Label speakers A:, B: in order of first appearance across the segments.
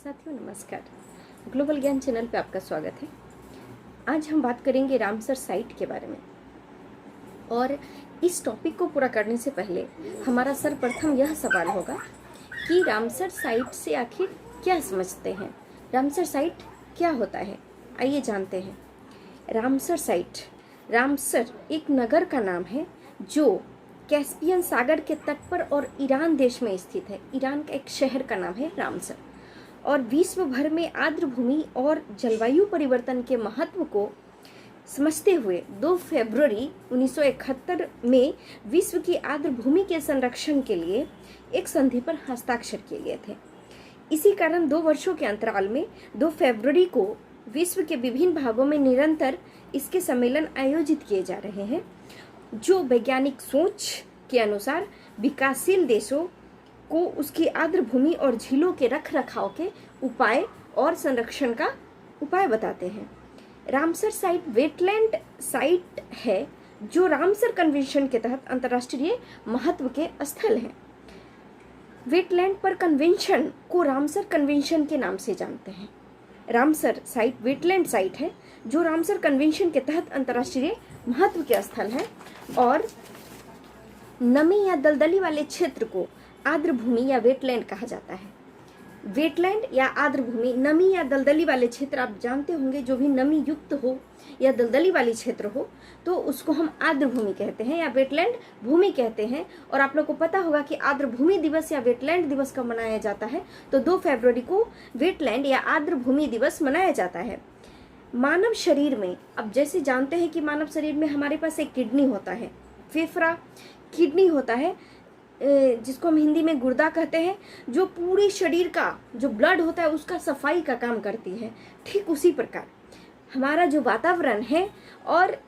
A: साथियों नमस्कार। ग्लोबल ज्ञान चैनल पे आपका स्वागत है। आज हम बात करेंगे रामसर साइट के बारे में। और इस टॉपिक को पूरा करने से पहले हमारा सर्वप्रथम यह सवाल होगा कि रामसर साइट से आखिर क्या समझते हैं, रामसर साइट क्या होता है। आइए जानते हैं। रामसर साइट, रामसर एक नगर का नाम है जो कैस्पियन सागर के तट पर और ईरान देश में स्थित है। ईरान का एक शहर का नाम है रामसर। और विश्व भर में आर्द्र भूमि और जलवायु परिवर्तन के महत्व को समझते हुए 2 फरवरी 1971 में विश्व की आर्द्र भूमि के संरक्षण के लिए एक संधि पर हस्ताक्षर किए गए थे। इसी कारण 2 वर्षों के अंतराल में 2 फरवरी को विश्व के विभिन्न भागों में निरंतर इसके सम्मेलन आयोजित किए जा रहे हैं, जो वैज्ञानिक सोच के अनुसार विकासशील देशों को उसकी आर्द्र भूमि और झीलों के रखरखाव के उपाय और संरक्षण का उपाय बताते हैं। रामसर साइट वेटलैंड साइट है जो रामसर कन्वेंशन के तहत अंतर्राष्ट्रीय महत्व के स्थल है। वेटलैंड पर कन्वेंशन को रामसर कन्वेंशन के नाम से जानते हैं। रामसर साइट वेटलैंड साइट है जो रामसर कन्वेंशन के तहत अंतर्राष्ट्रीय महत्व के स्थल है और नमी या दलदली वाले क्षेत्र को आर्द्र भूमि या वेटलैंड कहा जाता है। वेटलैंड या आर्द्र भूमि, नमी या दलदली वाले क्षेत्र आप जानते होंगे, जो भी नमी युक्त हो या दलदली वाली क्षेत्र हो तो उसको हम आर्द्र भूमि कहते हैं या वेटलैंड भूमि कहते हैं। और आप लोग को पता होगा कि आर्द्र भूमि दिवस या वेटलैंड दिवस कब मनाया जाता है, तो 2 फरवरी को वेटलैंड या आर्द्र भूमि दिवस मनाया जाता है। मानव शरीर में, अब जैसे जानते हैं कि मानव शरीर में हमारे पास एक किडनी होता है, फेफड़ा किडनी होता है, जिसको हम हिंदी में गुर्दा कहते हैं, जो पूरे शरीर का जो ब्लड होता है उसका सफाई का काम करती है। ठीक उसी प्रकार हमारा जो वातावरण है, और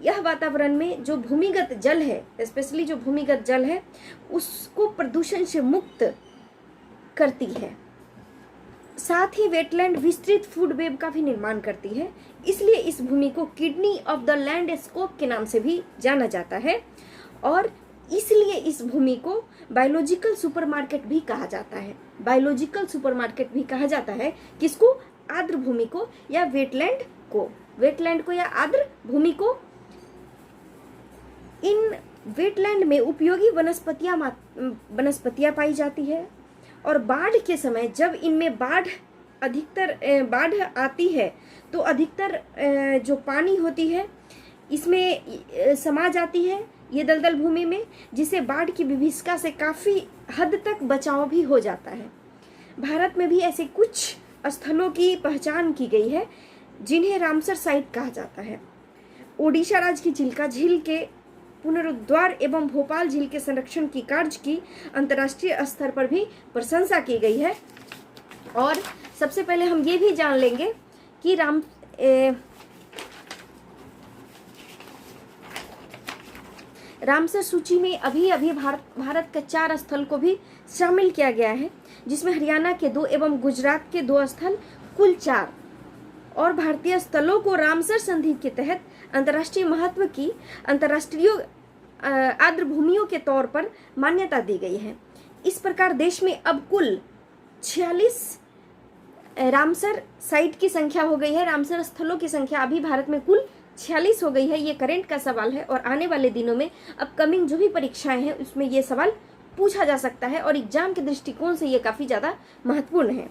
A: यह वातावरण में जो भूमिगत जल है, स्पेशली जो भूमिगत जल है, उसको प्रदूषण से मुक्त करती है। साथ ही वेटलैंड विस्तृत फूड वेब का भी निर्माण करती है। इसलिए इस भूमि को किडनी ऑफ द लैंडस्केप के नाम से भी जाना जाता है और इसलिए इस भूमि को बायोलॉजिकल सुपरमार्केट भी कहा जाता है। बायोलॉजिकल सुपरमार्केट भी कहा जाता है किसको? आर्द्र भूमि को या वेटलैंड को। वेटलैंड को या आर्द्र भूमि को। इन वेटलैंड में उपयोगी वनस्पतियां पाई जाती है और बाढ़ के समय जब इनमें बाढ़ आती है तो अधिकतर जो पानी होती है इसमें समा जाती है ये दलदल भूमि में, जिससे बाढ़ की विभीषिका से काफ़ी हद तक बचाव भी हो जाता है। भारत में भी ऐसे कुछ स्थलों की पहचान की गई है जिन्हें रामसर साइट कहा जाता है। ओडिशा राज्य की चिल्का झील के पुनरुद्धार एवं भोपाल झील के संरक्षण की कार्य की अंतर्राष्ट्रीय स्तर पर भी प्रशंसा की गई है। और सबसे पहले हम ये भी जान लेंगे कि रामसर सूची में अभी भारत के 4 स्थल को भी शामिल किया गया है, जिसमें हरियाणा के 2 एवं गुजरात के 2 स्थल, कुल 4 और भारतीय स्थलों को रामसर संधि के तहत अंतर्राष्ट्रीय महत्व की अंतर्राष्ट्रीय आर्द्र भूमियों के तौर पर मान्यता दी गई है। इस प्रकार देश में अब कुल 46 रामसर साइट की संख्या हो गई है। रामसर स्थलों की संख्या अभी भारत में कुल 46 हो गई है। ये करेंट का सवाल है और आने वाले दिनों में अपकमिंग जो भी परीक्षाएं हैं उसमें ये सवाल पूछा जा सकता है और एग्जाम के दृष्टिकोण से ये काफ़ी ज़्यादा महत्वपूर्ण है।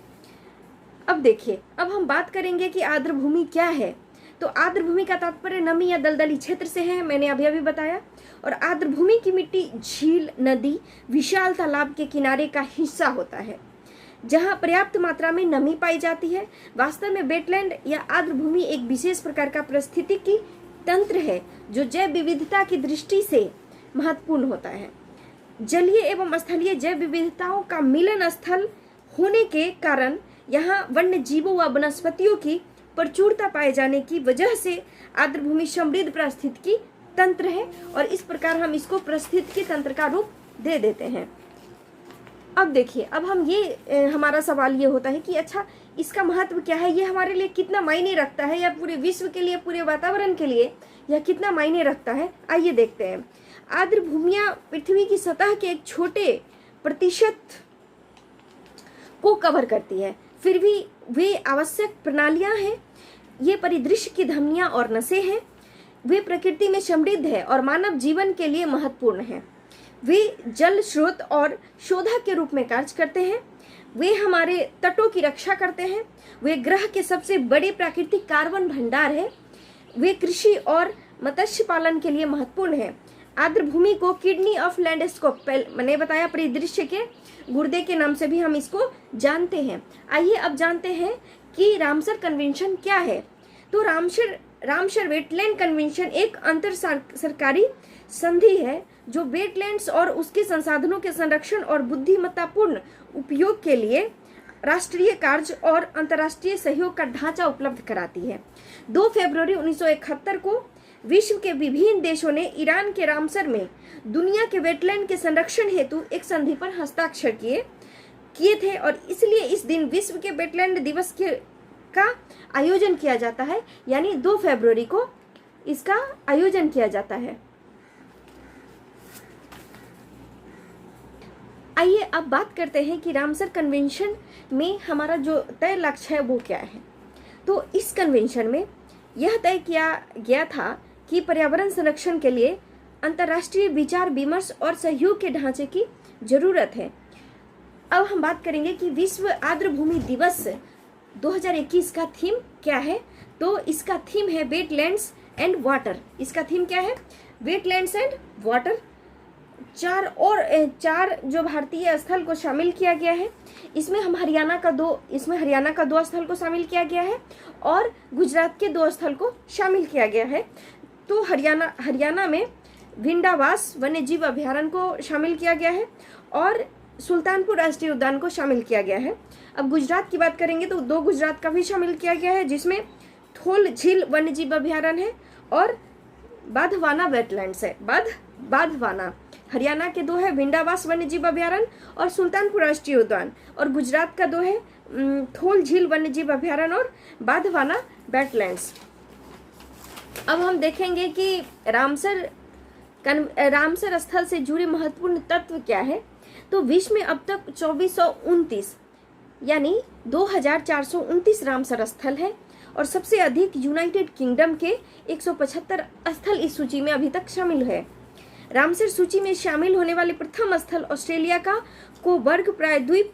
A: अब देखिए, अब हम बात करेंगे कि आर्द्र भूमि क्या है। तो आर्द्र भूमि का तात्पर्य नमी या दलदली क्षेत्र से है, मैंने अभी बताया। और आर्द्र भूमि की मिट्टी झील, नदी, विशाल तालाब के किनारे का हिस्सा होता है जहां पर्याप्त मात्रा में नमी पाई जाती है। वास्तव में वेटलैंड या आर्द्र भूमि एक विशेष प्रकार का पारिस्थितिकी तंत्र है जो जैव विविधता की दृष्टि से महत्वपूर्ण होता है। जलीय एवं स्थलीय जैव विविधताओं का मिलन स्थल होने के कारण यहाँ वन्य जीवों व वनस्पतियों की प्रचुरता पाए जाने की वजह से आर्द्र भूमि समृद्ध पारिस्थितिकी तंत्र है और इस प्रकार हम इसको पारिस्थितिकी तंत्र का रूप दे देते हैं। अब देखिए, अब हम ये हमारा सवाल ये होता है कि अच्छा इसका महत्व क्या है, ये हमारे लिए कितना मायने रखता है, या पूरे विश्व के लिए, पूरे वातावरण के लिए यह कितना मायने रखता है। आइए देखते हैं। आर्द्र भूमियां पृथ्वी की सतह के एक छोटे प्रतिशत को कवर करती है। फिर भी वे आवश्यक प्रणालियां हैं। ये परिदृश्य की धमनियां और नसें हैं। वे प्रकृति में समृद्ध है और मानव जीवन के लिए महत्वपूर्ण है। वे जल स्रोत और शोधा के रूप में कार्य करते हैं। वे हमारे तटों की रक्षा करते हैं। वे ग्रह के सबसे बड़े प्राकृतिक कार्बन भंडार है। वे कृषि और मत्स्य पालन के लिए महत्वपूर्ण है। आर्द्र भूमि को किडनी ऑफ लैंडस्केप मैंने बताया परिदृश्य के गुर्दे के नाम से भी हम इसको जानते हैं। आइए अब जानते हैं कि रामसर कन्वेंशन क्या है। तो रामसर वेटलैंड कन्वेंशन एक अंतर सरकारी संधि है जो वेटलैंड्स और उसके संसाधनों के संरक्षण और बुद्धिमत्तापूर्ण उपयोग के लिए राष्ट्रीय कार्य और अंतर्राष्ट्रीय सहयोग का ढांचा उपलब्ध कराती है। 2 फरवरी 1971 को विश्व के विभिन्न देशों ने ईरान के रामसर में दुनिया के वेटलैंड के संरक्षण हेतु एक संधि पर हस्ताक्षर किए थे और इसलिए इस दिन विश्व के वेटलैंड दिवस का आयोजन किया जाता है, यानी 2 फरवरी को इसका आयोजन किया जाता है। आइए अब बात करते हैं कि रामसर कन्वेंशन में हमारा जो तय लक्ष्य है वो क्या है। तो इस कन्वेंशन में यह तय किया गया था कि पर्यावरण संरक्षण के लिए अंतर्राष्ट्रीय विचार विमर्श और सहयोग के ढांचे की जरूरत है। अब हम बात करेंगे कि विश्व आर्द्र भूमि दिवस 2021 का थीम क्या है। तो इसका थीम है वेटलैंड्स एंड वाटर। इसका थीम क्या है? Wetlands and water. 4 जो भारतीय स्थल को शामिल किया गया है। इसमें हरियाणा का 2 स्थल को शामिल किया गया है और गुजरात के 2 स्थल को शामिल किया गया है। तो हरियाणा में विंडावास वन्यजीव अभयारण्य को शामिल किया गया है और सुल्तानपुर राष्ट्रीय उद्यान को शामिल किया गया है। अब गुजरात की बात करेंगे तो 2 गुजरात का भी शामिल किया गया है, जिसमें थोल झील वन्यजीव अभयारण्य है और बाधवाना वेटलैंड्स है। बाधवाना हरियाणा के 2 है, विंडावास वन्यजीव अभयारण्य और सुल्तानपुर राष्ट्रीय उद्यान, और गुजरात का 2 है थोल झील वन्यजीव अभयारण्य और बाधवाना वेटलैंड्स। अब हम देखेंगे कि रामसर स्थल से जुड़े महत्वपूर्ण तत्व क्या है। तो विश्व में अब तक 2429 यानी 2429 रामसर स्थल है और सबसे अधिक यूनाइटेड किंगडम के 175 स्थल इस सूची में अभी तक शामिल है। रामसर सूची में शामिल होने वाले प्रथम स्थल ऑस्ट्रेलिया का कोबर्ग प्रायद्वीप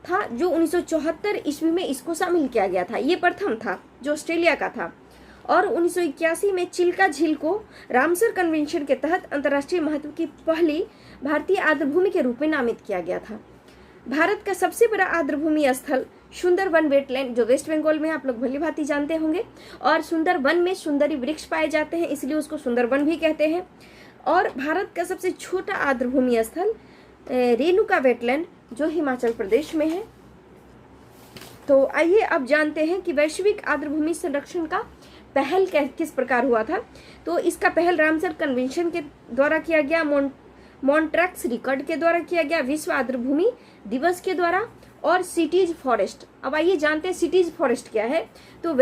A: था, जो 1974 ईस्वी में इसको शामिल किया गया था। ये प्रथम था जो ऑस्ट्रेलिया का था। और 1981 में चिल्का झील को रामसर कन्वेंशन के तहत अंतर्राष्ट्रीय महत्व की पहली भारतीय आर्द्रभूमि के रूप में नामित किया गया था। भारत का सबसे बड़ा आर्द्रभूमि स्थल सुंदरवन वेटलैंड जो वेस्ट बंगाल में आप लोग भली भांति जानते होंगे, और सुंदरवन में सुंदरी वृक्ष पाए जाते हैं, इसलिए उसको सुंदरवन भी कहते हैं। और भारत का सबसे छोटा आर्द्रभूमि स्थल रेणुका वेटलैंड जो हिमाचल प्रदेश में है। तो आइए अब जानते हैं कि वैश्विक आर्द्रभूमि संरक्षण का पहल किस प्रकार हुआ था। तो इसका पहल रामसर कन्वेंशन के द्वारा किया गया, मॉन्ट्रैक्स रिकॉर्ड के द्वारा किया गया, विश्व आर्द्रभूमि दिवस के द्वारा, और सिटीज फॉरेस्ट। अब आइए जानते हैं सिटीज फॉरेस्ट क्या है। तो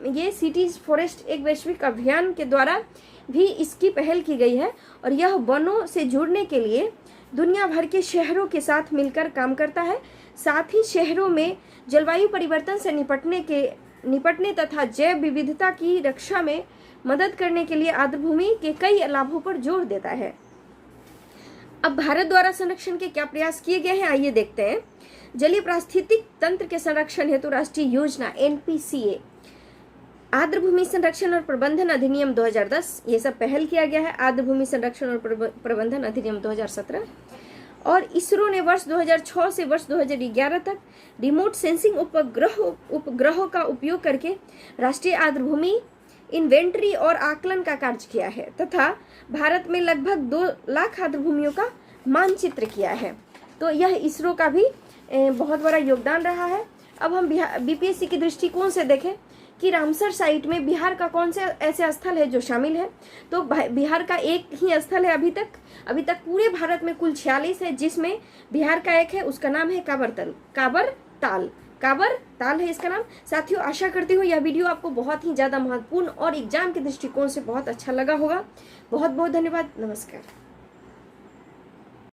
A: ये सिटीज फॉरेस्ट एक वैश्विक अभियान के द्वारा भी इसकी पहल की गई है और यह वनों से जुड़ने के लिए दुनिया भर के शहरों के साथ मिलकर काम करता है। साथ ही शहरों में जलवायु परिवर्तन से निपटने तथा जैव विविधता की रक्षा में मदद करने के लिए आर्द्रभूमि के कई लाभों पर जोर देता है। अब भारत द्वारा संरक्षण के क्या प्रयास किए गए हैं, आइए देखते हैं। जलीय पारिस्थितिक तंत्र के संरक्षण हेतु राष्ट्रीय योजना NPCA, आर्द्रभूमि संरक्षण और प्रबंधन अधिनियम 2010, ये सब पहल किया गया है। आर्द्रभूमि संरक्षण और प्रबंधन अधिनियम 2017, और इसरो ने वर्ष 2006 से वर्ष 2011 तक रिमोट सेंसिंग उपग्रहों का उपयोग करके राष्ट्रीय आर्द्रभूमि इन्वेंटरी और आकलन का कार्य किया है तथा भारत में लगभग 2 लाख आर्द्रभूमियों का मानचित्र किया है। तो यह इसरो का भी बहुत बड़ा योगदान रहा है। अब हम बीपीएससी के दृष्टिकोण से देखें कि रामसर साइट में बिहार का कौन से ऐसे स्थल है जो शामिल है। तो बिहार का एक ही स्थल है अभी तक पूरे भारत में कुल 46 है, जिसमें बिहार का एक है, उसका नाम है काबर ताल है इसका नाम। साथियों, आशा करती हूँ यह वीडियो आपको बहुत ही ज़्यादा महत्वपूर्ण और एग्जाम के दृष्टिकोण से बहुत अच्छा लगा होगा। बहुत बहुत धन्यवाद। नमस्कार।